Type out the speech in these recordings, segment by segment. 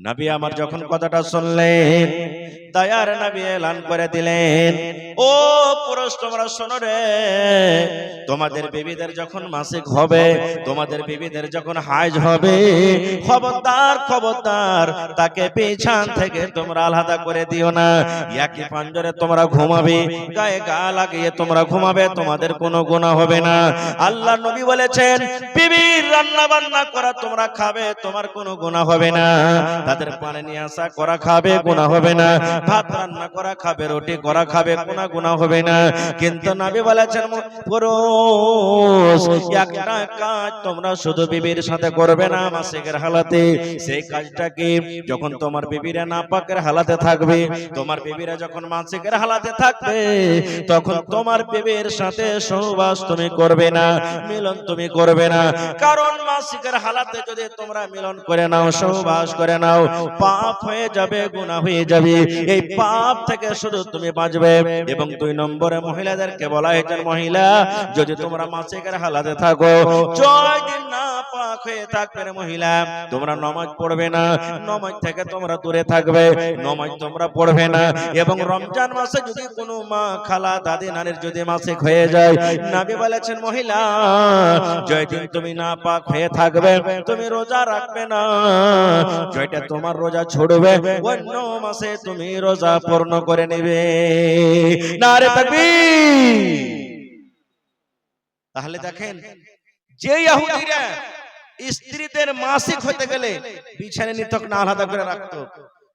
নবী আমার যখন কথাটা শুনলেন, দয়ার নবী এলান করে দিলেন, ও পুরুষ তোমরা শোনো রে, তোমাদের বিবিদের যখন মাসিক হবে, তোমাদের বিবিদের যখন হাইজ হবে, খবরদার খবরদার তাকে পেছন থেকে তোমরা আলাদা করে দিও না। একই পাঞ্জরে তোমরা ঘুমাবে, গায়ে গা লাগিয়ে তোমরা ঘুমাবে, তোমাদের কোনো গুনাহ হবে না। আল্লাহ নবী বলেছেন, বিবির রান্না বান্না করা তোমরা খাবে, তোমার কোনো গুনাহ হবে না। তাদের পানি নিয়ে আসা করা খাবে, গুনাহ হবে না। ভাত রান্না করা খাবে, রুটি করা খাবে, কোনো গুনাহ হবে না। কিন্তু নবী বলেছেন, পুরুষ একটা কাজ তোমরা শুধু বিবির সাথে করবে না মাসিকের হালাতে। সেই কাজটা কি? যখন তোমার বিবিরা নাপাকের হালাতে থাকবে, তোমার বিবিরা যখন মাসিকের হালাতে থাকবে, তখন তোমার বিবির সাথে সহবাস তুমি করবে না, মিলন তুমি করবে না। কারণ মাসিকের হালাতে যদি তোমরা মিলন করে নাও, সহবাস করে নাও, পাপ হয়ে যাবে, গুনাহ হয়ে যাবে। এই পাপ থেকে শুধু তুমি বাঁচবে। এবং 2 নম্বরে মহিলাদেরকে বলা হয়েছে, মহিলা যদি তোমরা মাসিকের হালাতে থাকো, জয় দিন না পাক হয়ে থাকবে মহিলা, তোমরা নামাজ পড়বে না, নামাজ থেকে তোমরা দূরে থাকবে, নামাজ তোমরা পড়বে না। এবং রমজান মাসে যদি কোনো মা, খালা, দাদি, নানির যদি মাসিক হয়ে যায়, নবী বলেছেন, মহিলা জয় দিন তুমি না পাক হয়ে থাকবে, তুমি রোজা রাখবে না, জয়টা তোমার রোজা ছুড়বে, অন্য মাসে তুমি রোজা পূর্ণ করে নেবে। নারে তাকবীর। তাহলে দেখেন, যে ইহুদিরা স্ত্রীদের মাসিক হতে গেলে বিছানে নিতক না আলাদা করে রাখতো,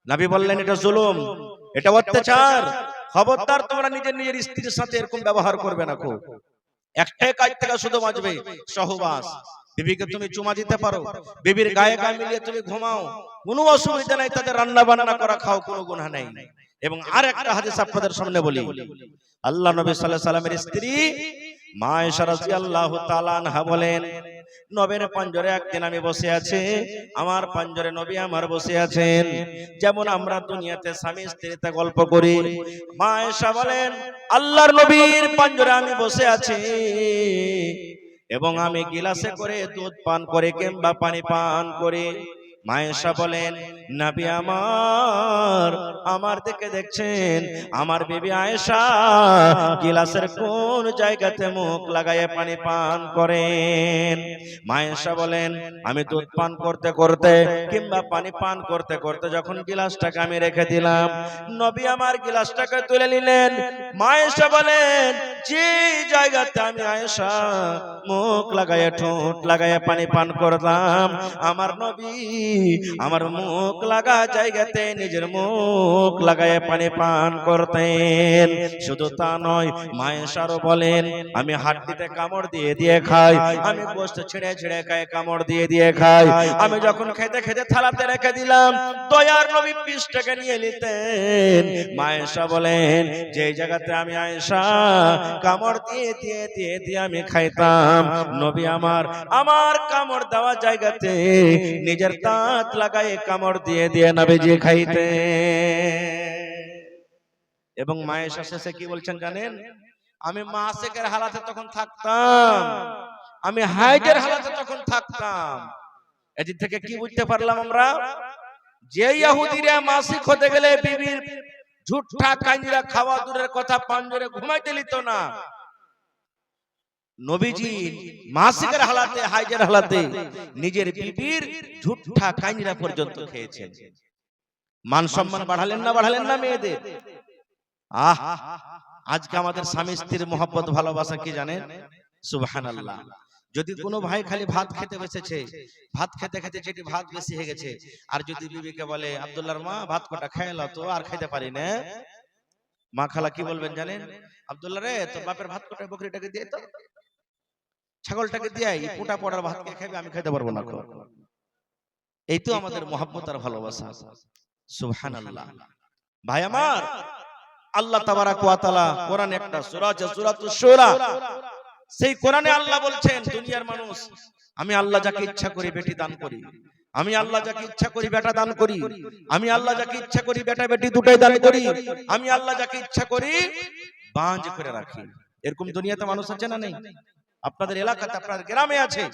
নবী বললেন এটা জুলুম, এটা অত্যাচার। খবরদার তোমরা নিজের নিজের স্ত্রীর সাথে এরকম ব্যবহার করবে না। খুব একটাই কাজ থেকে শুধু বাঁচবে, সহবাস। বিবিকে তুমি চুমা দিতে পারো, বিবির গায়ে গা মিলিয়ে তুমি ঘুমাও, কোনো অসুবিধা নাই। তাদের রান্না বান্না করা খাও, কোনো গুনাহ নাই। এবং আর একটা হাদিস আপনাদের সামনে বলি, আল্লাহ নবী সাল্লাল্লাহু আলাইহি সাল্লামের স্ত্রী মা আয়েশা রাদিয়াল্লাহু তাআলা আনহা বলেন, নবীর পাঞ্জরে একদিন আমি বসে আছি, আমার পাঞ্জরে নবী আমার বসে আছেন। যেমন আমরা দুনিয়াতে স্বামী স্ত্রীতে গল্প করি, মা আয়েশা বলেন, আল্লাহর নবীর পাঞ্জরে আমি বসে আছি এবং আমি গিলাসে করে দুধ পান করে কিংবা পানি পান করে। মা আয়েশা বলেন, নবী আমার দিকে দেখছেন, আমার বিবি আয়েশা গিলাসের কোন জায়গাতে মুখ লাগায়ে পানি পান করেন। মা আয়েশা বলেন, আমি দুধ পান করতে করতে কিংবা পানি পান করতে করতে যখন গিলাসটাকে আমি রেখে দিলাম, নবী আমার গিলাসটাকে তুলে নিলেন। মা আয়েশা বলেন, যে জায়গাতে আমি আয়েশা মুখ লাগায়ে, ঠোঁট লাগায়ে পানি পান করলাম, আমার নবী আমার মুখ লাগা জায়গাতে নিজের মুখ লাগায়ে পানি পান করতেন। শুধু তা নয়, মা আয়েশারও বলেন, আমি হাড্ডিতে কামড় দিয়ে দিয়ে খাই, আমি গোশত ছিঁড়ে ছিঁড়ে খাই, কামড় দিয়ে দিয়ে খাই। আমি যখন খেতে খেতে থালাতে রেখে দিলাম, দয়ার নবী পিসটাকে নিয়ে নিতেন। মা আয়েশা বলেন, যে জায়গাতে আমি আয়েশা কামড় দিয়ে দিয়ে দিয়ে দিয়ে আমি খাইতাম, নবী আমার কামড় দেওয়া জায়গাতে নিজের দাঁত লাগায়ে কামড় দিয়ে দিয়ে নবীজি খাইতেন। এবং মা আয়েশা শেষে কি বলছেন জানেন? আমি মাসিকের হালাতে তখন থাকতাম, আমি হাইজের হালাতে তখন থাকতাম। এদিক থেকে কি বুঝতে পারলাম আমরা? যে ইহুদিরা মাসিক হতে গেলে বিবির ঝুট্টা কাঞ্জিরা খাওয়া দূরের কথা, পাঞ্জরে ঘুমাইতে দিত না, নবীজি মাসিকের হালাতে, হাইজের হালাতে নিজের বিবির ঝুট্টা কাঞ্জিরা পর্যন্ত খেয়েছেন। মান সম্মান বাড়ালেন না, বাড়ালেন না মেয়েদের? আজকে আমাদের স্বামী স্ত্রীর মহব্বত ভালোবাসা কি জানেন? সুবহানাল্লাহ। যদি কোনো ভাই খালি ভাত খেতে বসেছে, ভাত খেতে খেতে যেটি ভাত বেশি হয়ে গেছে, আর যদি বিবিকে বলে, আব্দুল্লাহর মা ভাত কটা খেলা তো, আর খেতে পারি না, মা খালা কি বলবেন জানেন? আব্দুল্লাহ রে, তোর বাপের ভাত কটা বকরিটাকে দিয়ে তো, ছাগলটাকে দিয়ে, পোটা পড়ার ভাত কে খাবে, আমি খেতে পারবো না। এই তো আমাদের মহব্বত আর ভালোবাসা। সুবহানাল্লাহ। ভাই আমার, আল্লাহ তাবারাক ওয়া তাআলা কোরআনে একটা সূরা আছে, সূরাতুশ শুরা, সেই কোরআনে আল্লাহ বলছেন, দুনিয়ার মানুষ, আমি আল্লাহ যাকে ইচ্ছা করি বেটি দান করি, আমি আল্লাহ যাকে ইচ্ছা করি বেটা দান করি, আমি আল্লাহ যাকে ইচ্ছা করি বেটা বেটি দুটোই দান করি, আমি আল্লাহ যাকে ইচ্ছা করি বাঁধ করে রাখি। এরকম দুনিয়াতে মানুষ আছে না নেই? আপনাদের এলাকাতে, আপনার গ্রামে আছে।